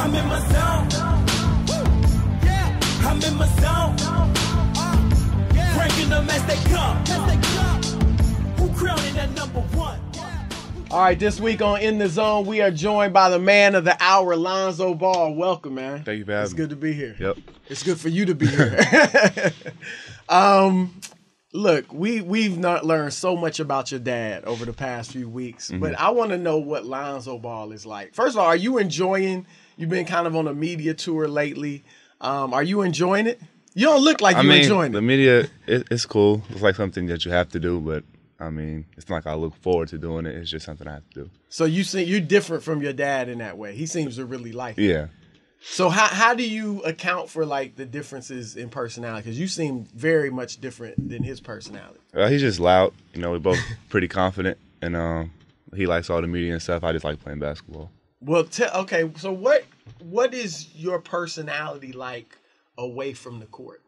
I'm in my zone. I'm in my zone. Breaking them as they come. Who crowning that number one? All right, this week on In the Zone, we are joined by the man of the hour, Lonzo Ball. Welcome, man. Thank you for having me. It's good to be here. Yep. It's good for you to be here. Look, we've not learned so much about your dad over the past few weeks, but I want to know what Lonzo Ball is like. First of all, are you enjoying? You've been kind of on a media tour lately. Are you enjoying it? You don't look like you're enjoying the it. media, it's cool. It's like something that you have to do, but I mean, it's not like I look forward to doing it. It's just something I have to do. So you're different from your dad in that way. He seems to really like it. Yeah. So how do you account for like the differences in personality? Because you seem very much different than his personality. He's just loud. You know, we're both pretty confident, and he likes all the media and stuff. I just like playing basketball. Well, okay. So what is your personality like away from the court?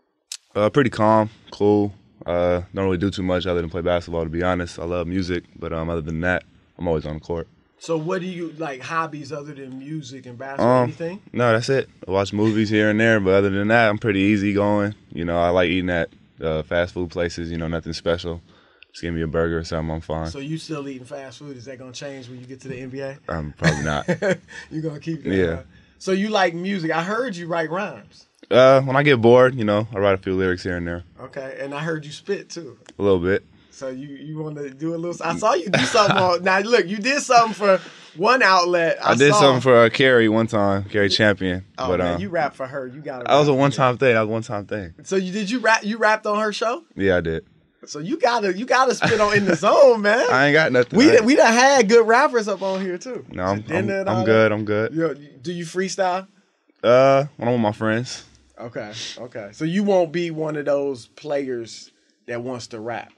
Pretty calm, cool. Don't really do too much other than play basketball, to be honest. I love music, but other than that, I'm always on the court. So what do you like hobbies other than music and basketball? Anything? No, that's it. I watch movies here and there, but other than that, I'm pretty easygoing. You know, I like eating at fast food places. You know, nothing special. Just give me a burger or something, I'm fine. So you still eating fast food? Is that gonna change when you get to the NBA? Probably not. You're gonna keep that? Yeah. So you like music? I heard you write rhymes. When I get bored, you know, I write a few lyrics here and there. Okay, and I heard you spit too. A little bit. So you want to do a little? I saw you do something. Now look, you did something for one outlet. I did something for Carrie one time, Carrie Champion. Oh but, man, you rap for her. You got it. That was a one-time thing. So you rap? You rapped on her show? Yeah, I did. So you gotta spit on In the Zone, man. I ain't got nothing. We done had good rappers up on here too. No, I'm good. I'm good. Do you freestyle? When I'm with my friends. Okay. So you won't be one of those players that wants to rap,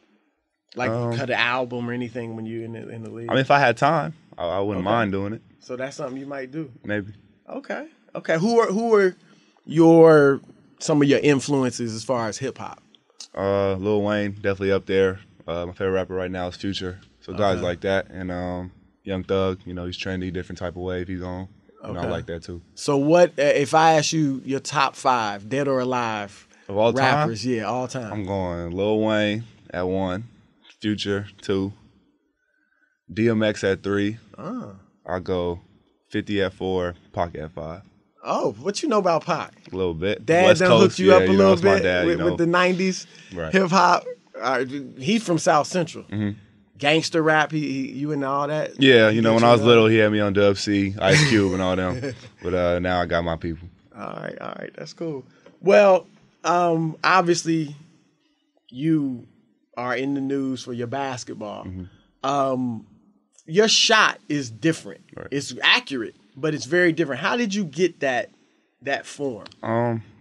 like cut an album or anything when you're in the league. I mean, if I had time, I wouldn't mind doing it. So that's something you might do. Maybe. Okay. Who are some of your influences as far as hip hop? Lil Wayne, definitely up there. My favorite rapper right now is Future. So guys like that, and Young Thug. You know, he's trendy, different type of wave he's on. And I like that too. So what if I ask you your top 5, dead or alive, of all rappers? Time? Yeah, all time. I'm going Lil Wayne at 1, Future 2, DMX at 3. I'll go 50 at 4, Pac at 5. Oh, what you know about Pac? A little bit. Dad West done Coast, hooked you up a little it's bit my dad, with the 90s hip hop. He's from South Central. Gangster rap, you and all that? Yeah, you know, when I was little, he had me on Dub C, Ice Cube, and all them. But now I got my people. All right, that's cool. Well, obviously, you are in the news for your basketball. Your shot is different. Right. It's accurate, but it's very different. How did you get that form?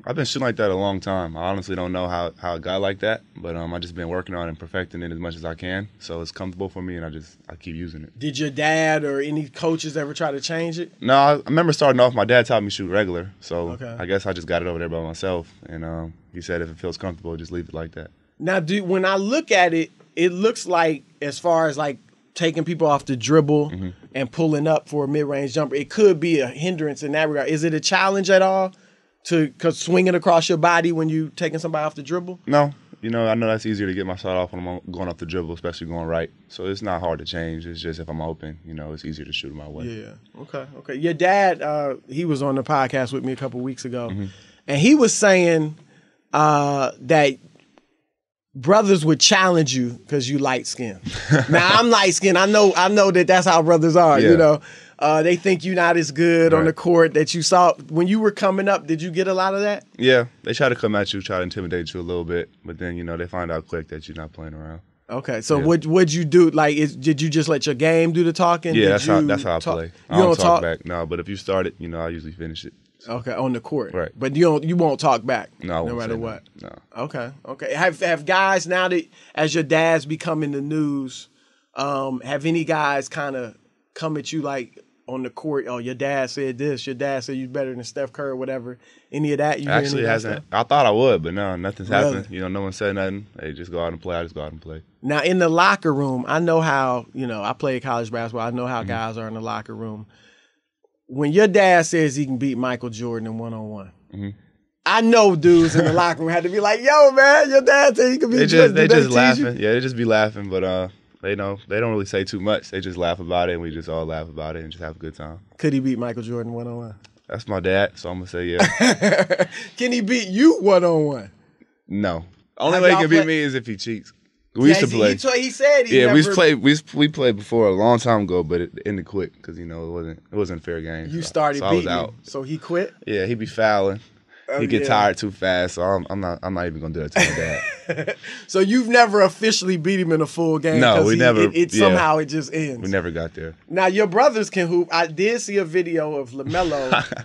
I've been shooting like that a long time. I honestly don't know how it got like that, but I've just been working on it and perfecting it as much as I can. So it's comfortable for me, and I keep using it. Did your dad or any coaches ever try to change it? No, I remember starting off, my dad taught me to shoot regular. So I guess I just got it over there by myself. And he said if it feels comfortable, just leave it like that. Now, when I look at it, it looks like, as far as like taking people off the dribble and pulling up for a mid-range jumper, it could be a hindrance in that regard. Is it a challenge at all to swing it across your body when you taking somebody off the dribble? No. You know, I know that's easier to get my shot off when I'm going off the dribble, especially going right. So it's not hard to change. It's just if I'm open, you know, it's easier to shoot my way. Yeah. Okay. Your dad, he was on the podcast with me a couple weeks ago, and he was saying that brothers would challenge you because you light skinned. Now I'm light skinned. I know that that's how brothers are. You know, they think you're not as good on the court that you saw when you were coming up. Did you get a lot of that? Yeah, they try to come at you, try to intimidate you a little bit, but then you know they find out quick that you're not playing around. Okay, so what'd you do? Like, did you just let your game do the talking? Yeah, that's how I play. I don't talk back. No, but if you start it, you know I usually finish it. Okay, on the court. Right. But you won't talk back. No matter what. No. Okay. Have guys, now that as your dad's becoming the news, have any guys kind of come at you like on the court? Oh, your dad said this. Your dad said you're better than Steph Curry or whatever. Any of that? You actually hasn't. I thought I would, but no, nothing's happened. You know, no one said nothing. They just go out and play. I just go out and play. Now in the locker room, I know how. You know, I played college basketball. I know how guys are in the locker room. when your dad says he can beat Michael Jordan in one-on-one, I know dudes in the locker room had to be like, "Yo, man, your dad said he can beat Jordan." They just laughing. Yeah, they just be laughing, but they don't really say too much. They just laugh about it, and we just all laugh about it and just have a good time. Could he beat Michael Jordan one-on-one? That's my dad, so I'm gonna say yeah. Can he beat you one-on-one? No. Only way he can beat me is if he cheats. We used to play. He said he never... we played before a long time ago, but it ended quick because it wasn't a fair game. You started beating him, so he quit. Yeah, he'd be fouling. He get tired too fast, so I'm not even gonna do that to my dad. So you've never officially beat him in a full game? No, we never. Somehow it just ends. We never got there. Now your brothers can hoop. I did see a video of LaMelo.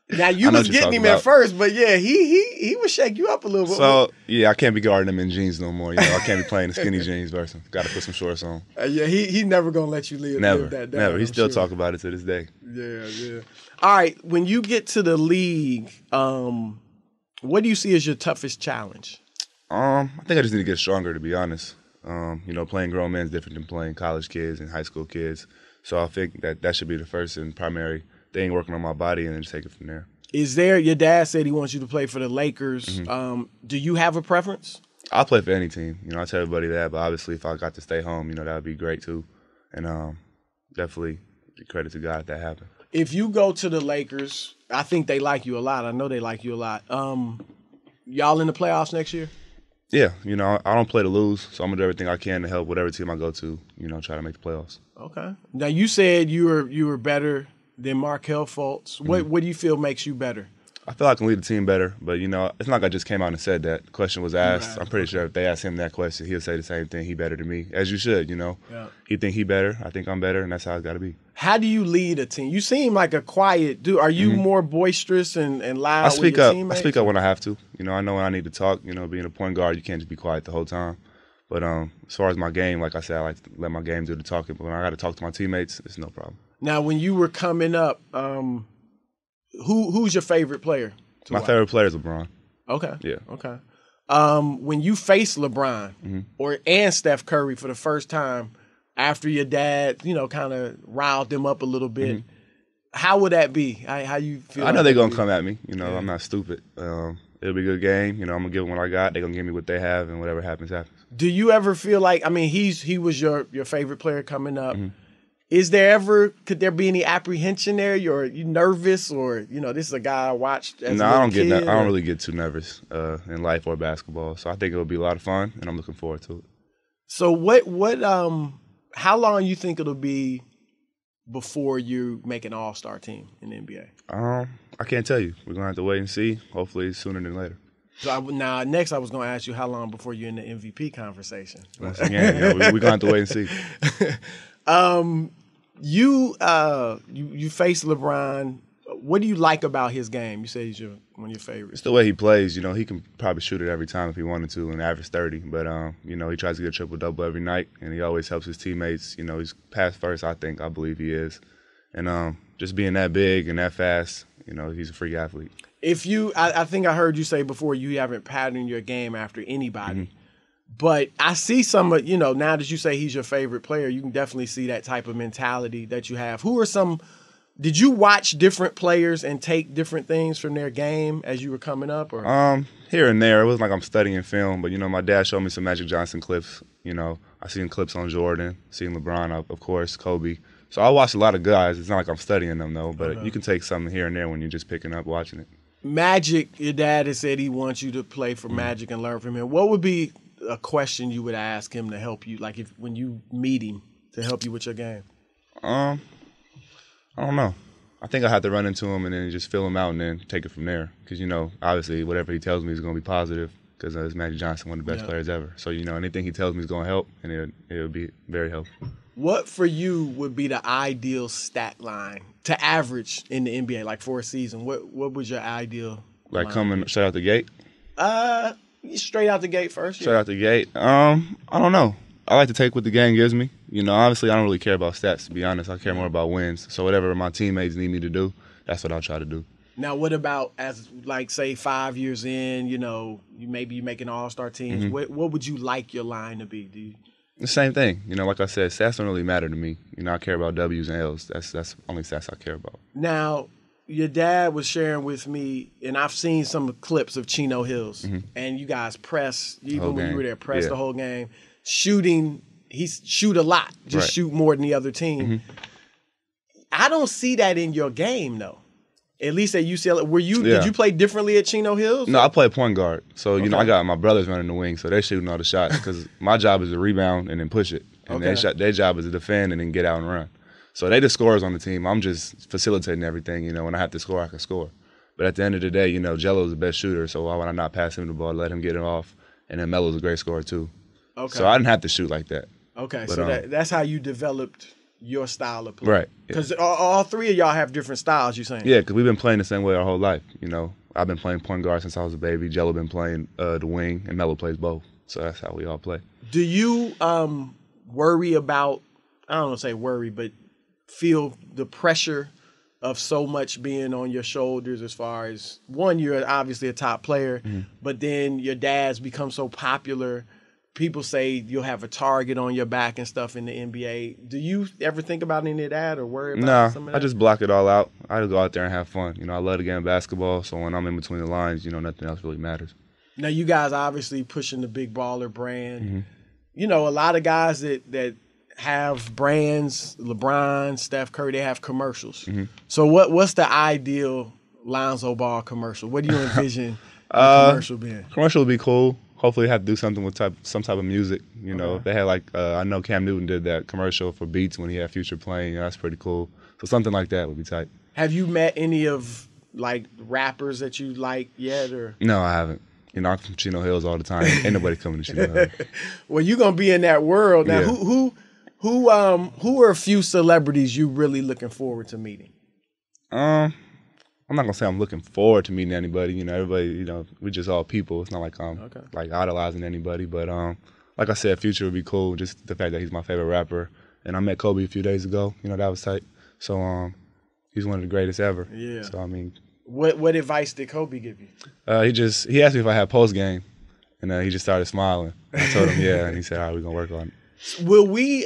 Now you was getting him at first, but yeah, he would shake you up a little bit. So yeah, I can't be guarding him in jeans no more. I can't be playing the skinny jeans version. Got to put some shorts on. Yeah, he never gonna let you live that down. Never. He still talk about it to this day. Yeah. All right, when you get to the league, what do you see as your toughest challenge? I think I just need to get stronger, to be honest. Playing grown men is different than playing college kids and high school kids. So I think that should be the first and primary thing, working on my body, and then just take it from there. Your dad said he wants you to play for the Lakers. Do you have a preference? I'll play for any team. I tell everybody that, but obviously if I got to stay home, that would be great too. And definitely credit to God that happened. If you go to the Lakers, I think they like you a lot. I know they like you a lot. Y'all in the playoffs next year? Yeah, I don't play to lose, so I'm gonna do everything I can to help whatever team I go to, try to make the playoffs. Okay. Now you said you were better than Markelle Fultz. What do you feel makes you better? I feel I can lead the team better, but it's not like I just came out and said that. The question was asked. Right. I'm pretty sure if they asked him that question, he'll say the same thing. He better than me, as you should. Yeah. He think he better. I think I'm better, and that's how it's got to be. How do you lead a team? You seem like a quiet dude. Are you more boisterous and loud? I speak with your up. teammates? I speak up when I have to. I know when I need to talk. Being a point guard, you can't just be quiet the whole time. But as far as my game, like I said, I like to let my game do the talking. But when I got to talk to my teammates, it's no problem. Now, when you were coming up, who's your favorite player? My favorite player is LeBron. Okay. Yeah. Okay. When you face LeBron and Steph Curry for the first time after your dad, kind of riled them up a little bit, how would that be? How you feel? I know they're gonna come at me. I'm not stupid. It'll be a good game. I'm gonna give them what I got. They're gonna give me what they have, and whatever happens, happens. Do you ever feel like? I mean, he was your favorite player coming up. Could there be any apprehension there? Are you nervous, or this is a guy I watched as a little kid? I don't really get too nervous in life or basketball. So I think it'll be a lot of fun, and I'm looking forward to it. So how long you think it'll be before you make an all-star team in the NBA? I can't tell you. We're gonna have to wait and see. Hopefully sooner than later. So next I was gonna ask you how long before you're in the MVP conversation. Once again, we're gonna have to wait and see. You face LeBron. What do you like about his game? You said he's one of your favorites. It's the way he plays. He can probably shoot it every time if he wanted to and average 30. But, he tries to get a triple-double every night, and he always helps his teammates. He's pass first, I believe he is. And just being that big and that fast, he's a freak athlete. I think I heard you say before you haven't patterned your game after anybody. But I see some of, now that you say he's your favorite player, you can definitely see that type of mentality that you have. Did you watch different players and take different things from their game as you were coming up? Or here and there. It wasn't like I'm studying film, but, my dad showed me some Magic Johnson clips. I seen clips on Jordan, seen LeBron, of course, Kobe. So I watched a lot of guys. It's not like I'm studying them, though, but you can take something here and there when you're just picking up watching it. Magic, your dad has said he wants you to play for Magic and learn from him. What would be a question you would ask him to help you, like when you meet him, to help you with your game? I don't know. I think I have to run into him and then just fill him out and then take it from there. Because, obviously whatever he tells me is going to be positive because it's Magic Johnson, one of the best players ever. So, anything he tells me is going to help, and it'll be very helpful. What for you would be the ideal stat line to average in the NBA, like for a season? What was your ideal line? Coming straight out the gate? Straight out the gate first. Straight out the gate. I don't know. I like to take what the game gives me. Obviously I don't really care about stats, to be honest. I care more about wins. So whatever my teammates need me to do, that's what I'll try to do. Now, what about say 5 years in, you make an all-star team. What would you like your line to be? The same thing. You know, like I said, stats don't really matter to me. You know, I care about W's and L's. That's only stats I care about. Now, your dad was sharing with me, and I've seen some clips of Chino Hills, and you guys press, even when you were there, press the whole game. Shooting, he shoot a lot, just shoot more than the other team. I don't see that in your game, though. At least at UCLA. Did you play differently at Chino Hills? No, I play point guard. So, you know, I got my brothers running the wing, so they're shooting all the shots because my job is to rebound and then push it. And their job is to defend and then get out and run. So they the scorers on the team. I'm just facilitating everything. You know, when I have to score, I can score. But at the end of the day, you know, Jello's the best shooter, so why would I not pass him the ball, let him get it off? And then Melo's a great scorer, too. Okay. So I didn't have to shoot like that. Okay, but, so that's how you developed your style of play. Right. Because all three of y'all have different styles, you saying? Yeah, because we've been playing the same way our whole life. You know, I've been playing point guard since I was a baby. Jello been playing the wing, and Melo plays both. So that's how we all play. Do you worry about, I don't want to say worry, but feel the pressure of so much being on your shoulders as far as, one, you're obviously a top player, but then your dad's become so popular. People say you'll have a target on your back and stuff in the NBA. Do you ever think about any of that or worry about some of that? I just block it all out. I just go out there and have fun. You know, I love the game of basketball, so when I'm in between the lines, you know, nothing else really matters. Now, you guys obviously pushing the Big Baller brand. You know, a lot of guys that have brands, LeBron, Steph Curry, they have commercials. So what's the ideal Lonzo Ball commercial? What do you envision the commercial being? Commercial would be cool. Hopefully, have to do something with some type of music. You know, if they had like I know Cam Newton did that commercial for Beats when he had Future playing. You know, that's pretty cool. So something like that would be tight. Have you met any of like rappers that you like yet, or? No, I haven't. You know, I'm from Chino Hills all the time. Ain't nobody coming to Chino Hills. Well, you're gonna be in that world now. Yeah. Who are a few celebrities you really looking forward to meeting? I'm not gonna say I'm looking forward to meeting anybody. You know, everybody. You know, we're just all people. It's not like I'm like idolizing anybody. But like I said, Future would be cool. Just the fact that he's my favorite rapper. And I met Kobe a few days ago. You know, that was tight. So he's one of the greatest ever. Yeah. So I mean, what advice did Kobe give you? He asked me if I had post game, and he just started smiling. I told him yeah, and he said, "All right, we're gonna work on it." Will we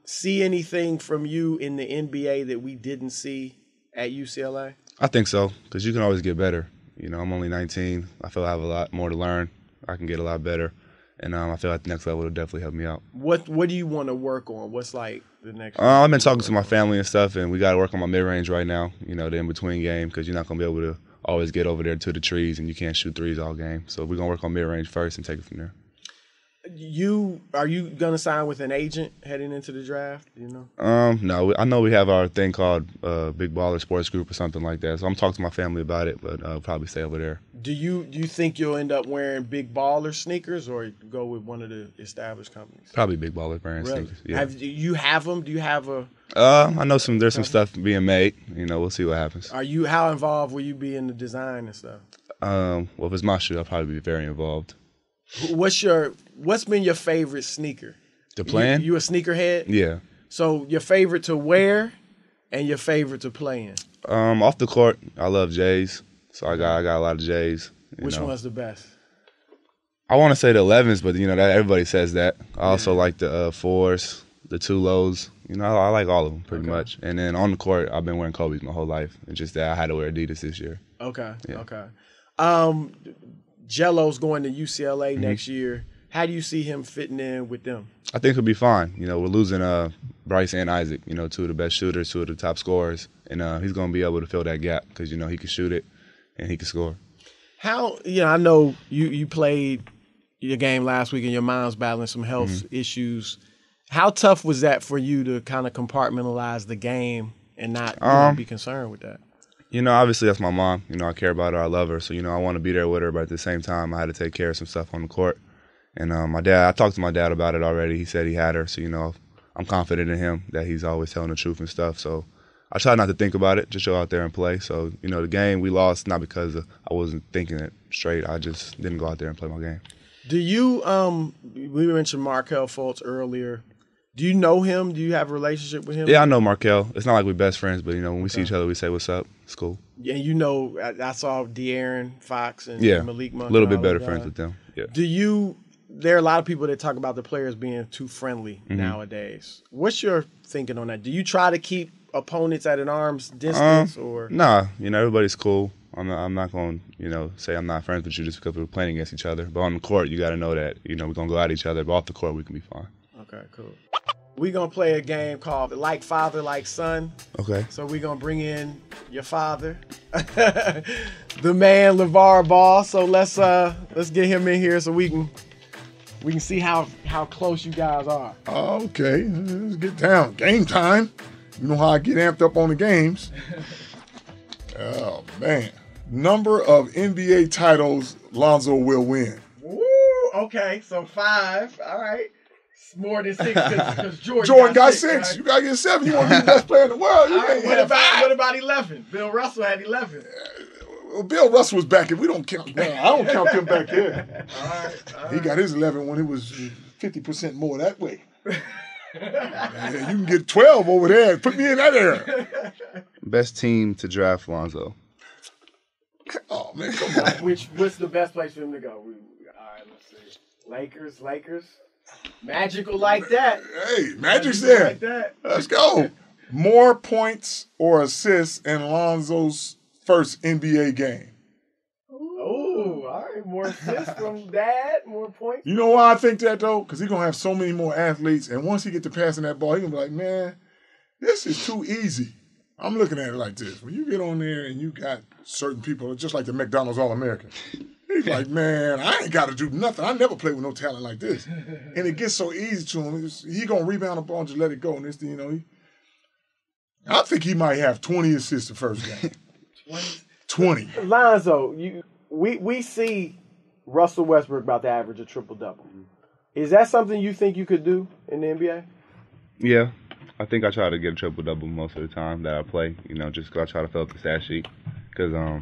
see anything from you in the NBA that we didn't see at UCLA? I think so, because you can always get better. You know, I'm only 19. I feel I have a lot more to learn. I can get a lot better. And I feel like the next level will definitely help me out. What do you want to work on? What's like the next? I've been talking to my family and stuff, and we got to work on my mid-range right now, you know, the in-between game, because you're not going to be able to always get over there to the trees, and you can't shoot threes all game. So we're going to work on mid-range first and take it from there. Are you gonna sign with an agent heading into the draft? You know? No, I know we have our thing called Big Baller Sports Group or something like that. So I'm talking to my family about it, but I'll probably stay over there. Do you think you'll end up wearing Big Baller sneakers or go with one of the established companies? Probably Big Baller brand sneakers. Yeah. You have them? Do you have a? I know there's some stuff being made. You know, we'll see what happens. How involved will you be in the design and stuff? Well, if it's my shoe, I'll probably be very involved. What's been your favorite sneaker? To play in? You a sneakerhead? Yeah. So your favorite to wear and your favorite to play in? Off the court, I love J's. So I got a lot of J's. Which one's the best? I want to say the 11s, but you know that everybody says that. I also like the 4s, the 2 lows. You know, I like all of them pretty much. And then on the court, I've been wearing Kobe's my whole life. It's just that I had to wear Adidas this year. Okay. Yeah. Okay. Jello's going to UCLA next year. How do you see him fitting in with them? I think he'll be fine. You know, we're losing Bryce and Isaac, you know, 2 of the best shooters, 2 of the top scorers. And he's going to be able to fill that gap because, you know, he can shoot it and he can score. I know you played your game last week and your mom's battling some health issues. How tough was that for you to kind of compartmentalize the game and not be concerned with that? You know, obviously that's my mom. You know, I care about her. I love her. So, you know, I want to be there with her. But at the same time, I had to take care of some stuff on the court. And I talked to my dad about it already. He said he had her. So, you know, I'm confident in him that he's always telling the truth and stuff. So I try not to think about it, just go out there and play. So, you know, the game we lost, not because I wasn't thinking it straight. I just didn't go out there and play my game. Do you, we mentioned Markelle Fultz earlier. Do you know him? Do you have a relationship with him? Yeah, I know Markelle. It's not like we're best friends, but, you know, when we see each other, we say, what's up? It's cool. Yeah, you know, I saw De'Aaron Fox and Malik Monk. A little bit better friends with them. Yeah. Do you there are a lot of people that talk about the players being too friendly nowadays. What's your thinking on that? Do you try to keep opponents at an arm's distance, or nah? Everybody's cool. I'm not going to say I'm not friends with you just because we're playing against each other. But on the court, you got to know that we're gonna go at each other. But off the court, we can be fine. Okay, cool. We're gonna play a game called Like Father, Like Son. Okay. So we're gonna bring in your father, the man LaVar Ball. So let's get him in here so we can see how close you guys are. Okay, let's get down. Game time. You know how I get amped up on the games. Oh man. Number of NBA titles Lonzo will win. Woo, okay, so 5. All right. It's more than 6 because Jordan got 6. Right? You gotta get 7. You want to be the best player in the world. You right, what about 11? Bill Russell had 11. Well, Bill Russell was back. If we don't count, I don't count him back there. All right. He got his 11 when it was 50% more that way. Yeah, you can get 12 over there. Put me in that area. Best team to draft Lonzo. Oh man, come on. What's the best place for him to go? All right, let's see. Lakers. Magical like that. Hey, Magic's there. Like that. Let's go. More points or assists in Lonzo's first NBA game. Oh, all right. More assists from Dad. More points. You know why I think that though? Because he's gonna have so many more athletes, and once he get to passing that ball, he's gonna be like, man, this is too easy. I'm looking at it like this. When you get on there and you got certain people, just like the McDonald's All-American, he's like, man, I ain't got to do nothing. I never play with no talent like this. And it gets so easy to him. He going to rebound the ball and just let it go. And this, I think he might have 20 assists the first game. 20. Lonzo, we see Russell Westbrook about to average a triple-double. Is that something you think you could do in the NBA? Yeah. I think I try to get a triple-double most of the time that I play, just because I try to fill up the stat sheet. Because,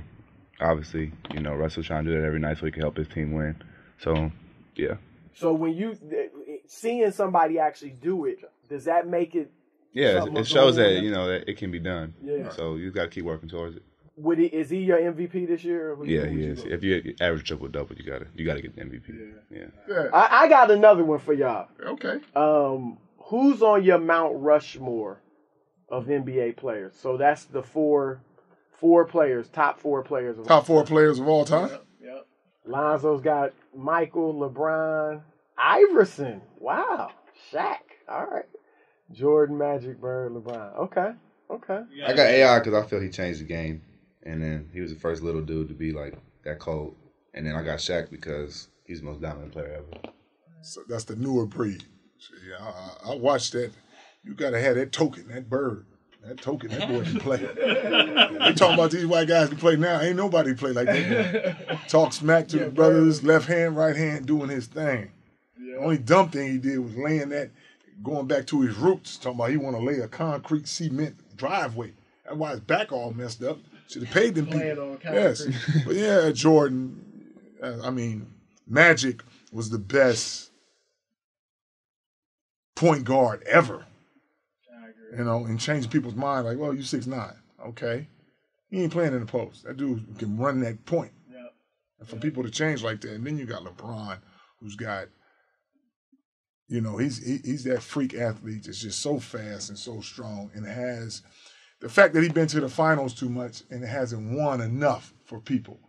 obviously, Russell's trying to do that every night so he can help his team win. So, yeah. So when seeing somebody actually do it, does that make it? Yeah, it shows that, that it can be done. Yeah. So you got to keep working towards it. Is he your MVP this year? Yeah, he is. If you average triple-double, you got to get the MVP. Yeah. I got another one for y'all. Okay. Who's on your Mount Rushmore of NBA players? So that's the four players, top 4 players. Top 4 players of all time? Yep. Lonzo's got Michael, LeBron, Iverson. Wow. Shaq. All right. Jordan, Magic, Bird, LeBron. Okay. I got AI because I feel he changed the game. And then he was the first little dude to be like that cold. And then I got Shaq because he's the most dominant player ever. So that's the newer breed. Yeah, I watched that. You got to have that token, that bird. That token, that boy can play. They talking about these white guys can play now. Ain't nobody play like that. Talk smack to the brothers, left hand, right hand, doing his thing. Yeah. The only dumb thing he did was laying that, going back to his roots, talking about he want to lay a concrete cement driveway. That's why his back all messed up. Should have paid them people. Yes. But yeah, Jordan, Magic was the best point guard ever, and change people's mind. Like, well, you 6'9", okay, he ain't playing in the post. That dude can run that point. Yep. And for people to change like that, and then you got LeBron, who's got, he's that freak athlete that's just so fast and so strong, and has the fact that he's been to the finals too much and hasn't won enough for people.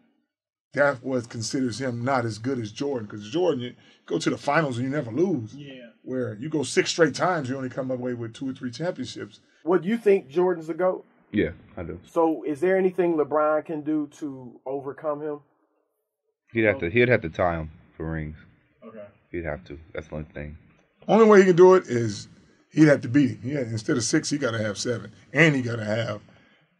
That what considers him not as good as Jordan, because Jordan, you go to the finals and you never lose. Yeah. Where you go 6 straight times, you only come away with 2 or 3 championships. What, do you think Jordan's the GOAT? Yeah, I do. So is there anything LeBron can do to overcome him? He'd have to tie him for rings. Okay. He'd have to. That's the only thing. Only way he can do it is he'd have to beat him. Yeah, instead of 6, he got to have 7. And he got to have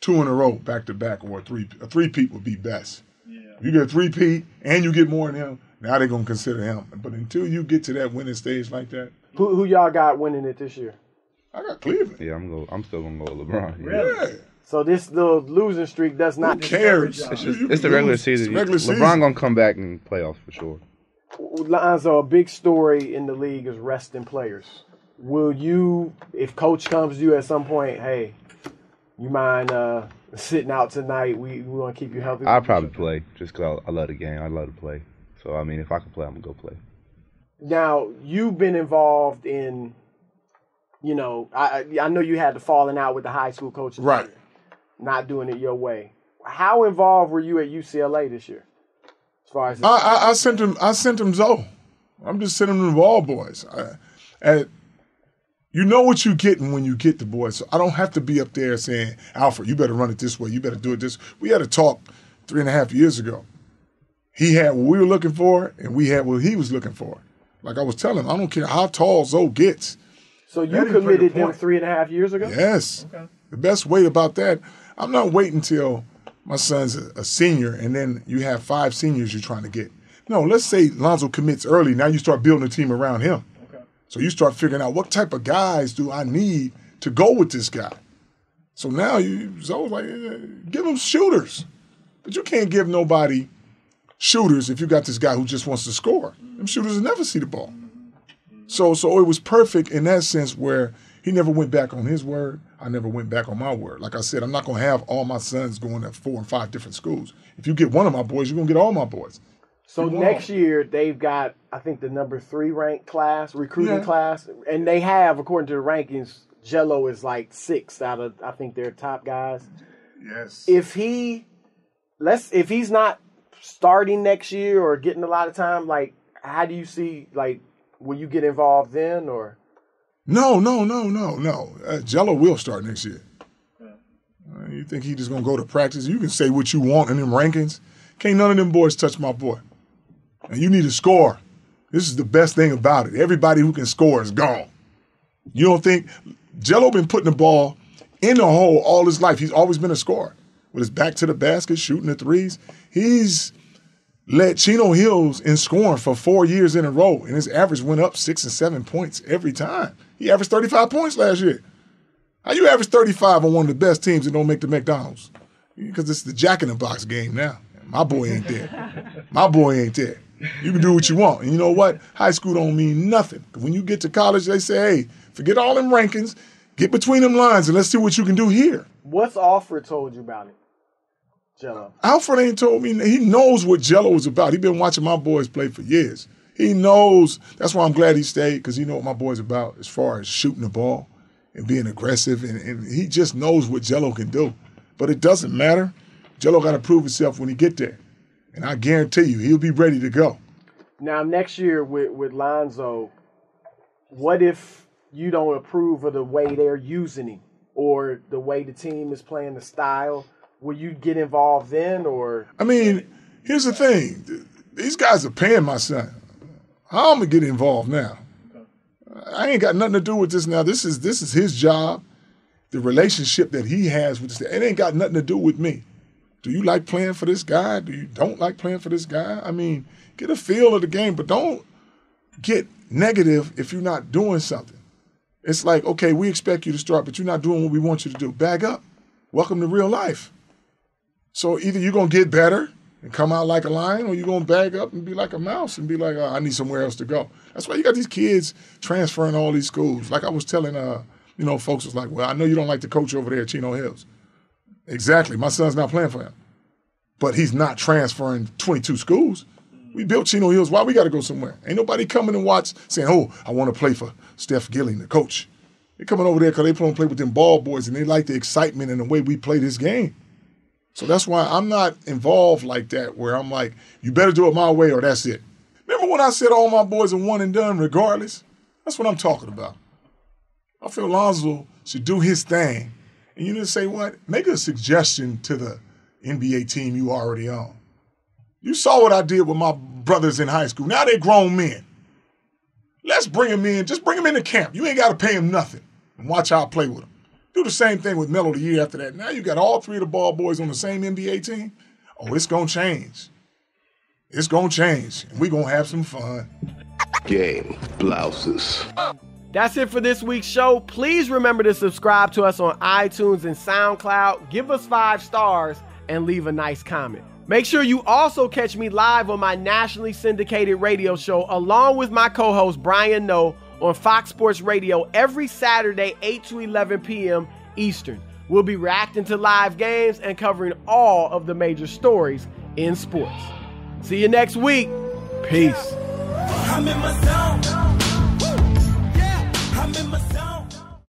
2 in a row, back-to-back, or a 3-peat would be best. Yeah. You get a 3-peat and you get more than him, now they're going to consider him. But until you get to that winning stage like that. Who y'all got winning it this year? I got Cleveland. Yeah, I'm still going to go with LeBron. Really? Yeah. So this little losing streak does not. Who cares? It's the regular season. LeBron going to come back in playoffs for sure. Lonzo, a big story in the league is resting players. Will you, if coach comes to you at some point, hey, you mind sitting out tonight? We want to keep you healthy. I'll probably play just because I love the game. I love to play. So, if I can play, I'm going to go play. Now, you've been involved in, you know, I know you had the falling out with the high school coaches. Right. Not doing it your way. How involved were you at UCLA this year? As far as I sent him Zoe. I'm just sending them the ball boys. You know what you're getting when you get the boys. So I don't have to be up there saying, Alfred, you better run it this way. You better do it this way. We had a talk 3.5 years ago. He had what we were looking for, and we had what he was looking for. Like I was telling him, I don't care how tall Zoe gets. So you committed him 3.5 years ago? Yes. Okay. The best way about that, I'm not waiting till my son's a senior and then you have 5 seniors you're trying to get. No, let's say Lonzo commits early. Now you start building a team around him. Okay. So you start figuring out what type of guys do I need to go with this guy. So now Zoe's like, give him shooters. But you can't give nobody shooters if you got this guy who just wants to score. Them shooters will never see the ball. So it was perfect in that sense where he never went back on his word. I never went back on my word. Like I said, I'm not going to have all my sons going to 4 and 5 different schools. If you get one of my boys, you're going to get all my boys. So next year, they've got, I think, the number 3 ranked class, recruiting class. And they have, according to the rankings, Jello is like 6th out of, I think, their top guys. Yes. If he's not starting next year or getting a lot of time, like, how do you see, like, will you get involved then or? No. Jello will start next year. You think he just going to go to practice? You can say what you want in them rankings. Can't none of them boys touch my boy. And you need to score. This is the best thing about it. Everybody who can score is gone. You don't think Jello been putting the ball in the hole all his life. He's always been a scorer. With his back to the basket, shooting the threes. He's led Chino Hills in scoring for 4 years in a row, and his average went up 6 and 7 points every time. He averaged 35 points last year. How you average 35 on one of the best teams that don't make the McDonald's? Because it's the jack-in-the-box game now. My boy ain't there. My boy ain't there. You can do what you want. And you know what? High school don't mean nothing. When you get to college, they say, hey, forget all them rankings, get between them lines, and let's see what you can do here. What's Alfred told you about it? Jello. Alfred ain't told me. He knows what Jello is about. He's been watching my boys play for years. He knows. That's why I'm glad he stayed, because he knows what my boy's about as far as shooting the ball and being aggressive. And he just knows what Jello can do. But it doesn't matter. Jello got to prove himself when he get there. And I guarantee you, he'll be ready to go. Now, next year with Lonzo, what if you don't approve of the way they're using him or the way the team is playing the style? Will you get involved then, or? I mean, here's the thing. These guys are paying my son. How am I going to get involved now? I ain't got nothing to do with this now. This is his job. The relationship that he has with this, it ain't got nothing to do with me. Do you like playing for this guy? Do you don't like playing for this guy? I mean, get a feel of the game, but don't get negative if you're not doing something. It's like, okay, we expect you to start, but you're not doing what we want you to do. Bag up. Welcome to real life. So either you're going to get better and come out like a lion, or you're going to bag up and be like a mouse and be like, oh, I need somewhere else to go. That's why you got these kids transferring all these schools. Like I was telling, folks was like, well, I know you don't like the coach over there at Chino Hills. Exactly. My son's not playing for him. But he's not transferring 22 schools. We built Chino Hills. Why we got to go somewhere? Ain't nobody coming and watch saying, oh, I want to play for Steph Gilling, the coach. They're coming over there because they want to play with them ball boys, and they like the excitement and the way we play this game. So that's why I'm not involved like that, where I'm like, you better do it my way or that's it. Remember when I said all my boys are one and done regardless? That's what I'm talking about. I feel Lonzo should do his thing. And you just say what? Make a suggestion to the NBA team you already own. You saw what I did with my brothers in high school. Now they're grown men. Let's bring them in. Just bring them into camp. You ain't got to pay them nothing. And watch how I play with them. Do the same thing with Melo the year after that. Now you got all 3 of the ball boys on the same NBA team. Oh, it's going to change. It's going to change. And we're going to have some fun. Game blouses. That's it for this week's show. Please remember to subscribe to us on iTunes and SoundCloud. Give us 5 stars and leave a nice comment. Make sure you also catch me live on my nationally syndicated radio show along with my co-host Bryant on Fox Sports Radio every Saturday, 8 to 11 p.m. Eastern. We'll be reacting to live games and covering all of the major stories in sports. See you next week. Peace. I'm in my zone.